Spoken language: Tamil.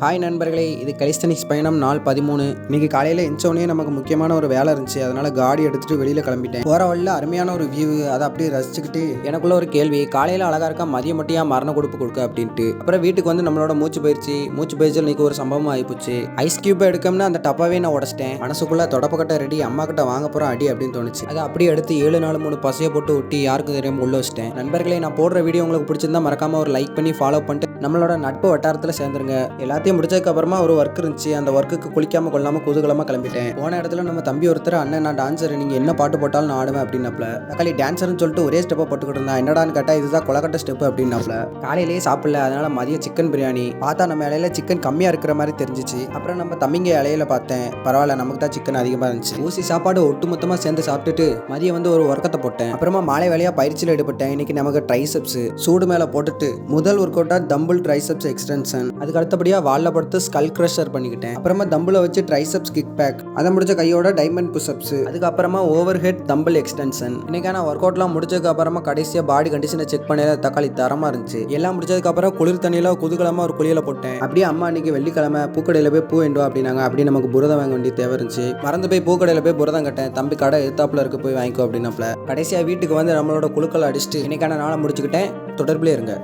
ஹாய் நண்பர்களே, இது கலிஸ்தனிக்ஸ் பயணம் நாள் 13. இன்னைக்கு காலையில் எஞ்சோடனே நமக்கு முக்கியமான ஒரு வேலை இருந்துச்சு. அதனால காடி எடுத்துட்டு வெளியில் கிளம்பிட்டேன். போகிற வழியில் அருமையான ஒரு வியூ, அதை அப்படியே ரசிச்சுக்கிட்டு எனக்குள்ள ஒரு கேள்வி, காலையில் அழகா இருக்கா, மதியம் மட்டும் ஏன் மரண கொடுப்பு கொடுக்க அப்படின்ட்டு. அப்புறம் வீட்டுக்கு வந்து நம்மளோட மூச்சு பயிற்சியில் இன்னைக்கு ஒரு சம்பவம் ஆகிப்போச்சு. ஐஸ் கியூப் எடுக்கணும்னு அந்த டப்பாவே நான் உடச்சிட்டேன். மனசுக்குள்ள தொடப்பக்கட்டை ரெடி, அம்மா கிட்ட வாங்க போகிற அடி அப்படின்னு தோணுச்சு. அதை அப்படியே எடுத்து 7-4-3 பசையை போட்டு ஒட்டி யாருக்கும் தெரியாமல் உள்ள வச்சிட்டேன். நண்பர்களே, நான் போடுற வீடியோ உங்களுக்கு பிடிச்சிருந்தா மறக்காம ஒரு லைக் பண்ணி ஃபாலோ பண்ணிட்டு நம்மளோட நட்பு வட்டாரத்தில் சேர்ந்துருங்க. எல்லாத்தையும் முடிச்சதுக்கு அப்புறமா ஒரு ஒர்க் இருந்துச்சு. அந்த ஒர்க்குக்கு குளிக்காம கொள்ளாம குதூகலமா கிளம்பிட்டேன். போன இடத்துல நம்ம தம்பி ஒருத்தர், அண்ணன் நான் டான்ஸர், நீங்க என்ன பாட்டு போட்டாலும் நான் ஆடுவேன் அப்படின்னாப்ல. தக்காளி டான்ஸர்னு சொல்லிட்டு ஒரே ஸ்டெப்பை போட்டுக்கிட்டு இருந்தா. என்னடான்னு கேட்டா இதுதான் கொலக்கட்டை ஸ்டெப் அப்படின்னாப்ல. காலையிலேயே சாப்பிடல, அதனால மதியம் சிக்கன் பிரியாணி. பார்த்தா நம்ம இலையில சிக்கன் கம்மியா இருக்கிற மாதிரி தெரிஞ்சிச்சு. அப்புறம் நம்ம தம்பிங்க இலையில பார்த்தேன், பரவாயில்ல நமக்கு தான் சிக்கன் அதிகமாக இருந்துச்சு. ஊசி சாப்பாடு ஒட்டுமொத்தமாக சேர்ந்து சாப்பிட்டுட்டு மதியம் வந்து ஒரு ஒர்க்கத்தை போட்டேன். அப்புறமா மாலை வேலையா பயிற்சியில் ஈடுபட்டேன். இன்னைக்கு நமக்கு ட்ரைசெப்ஸ் சூடு மேலே போட்டுட்டு முதல் ஒர்க் அவுட்டா தம்பிள் ட்ரைசெப்ஸ் எக்ஸ்டென்ஷன், அதுக்கு அடுத்தபடியாக வால்ல படுத்து ஸ்கல் கிரஷர் பண்ணிக்கிட்டேன். அப்புறமா தம்பிளை வச்சு ட்ரைசெப்ஸ் கிக் பேக், அதை முடிச்ச கையோட டைமண்ட் புஷ்அப்ஸ், அதுக்கப்புறமா ஓவர் ஹெட் தம்பிள் எக்ஸ்டென்ஷன். இன்னைக்கான ஒர்க் அவுட்லாம் முடிச்சதுக்கு அப்புறமா கடைசியாக பாடி கண்டிஷனை செக் பண்ண தக்காளி தரமா இருந்துச்சு. எல்லாம் முடிச்சதுக்கு அப்புறம் குளிர் தண்ணியில குதூகலமா ஒரு குளியல போட்டேன். அப்படியே அம்மா அன்னைக்கு வெள்ளிக்கிழமை பூக்கடையில் போய் பூ வேண்டுவா அப்படின்னாங்க. அப்படியே நமக்கு புரதம் வாங்க வேண்டிய தேவை இருந்துச்சு. மறந்து போய் பூக்கடையில் போய் புரதம் கட்டேன். தம்பி கடை எத்தாப்புல இருக்கு, போய் வாங்கிக்கோ அப்படின்னாப்ல. கடைசியாக வீட்டுக்கு வந்து நம்மளோட குழுக்களை அடிச்சுட்டு இன்னைக்கான நாளை முடிச்சுக்கிட்டேன். தொடர்பிலே இருங்க.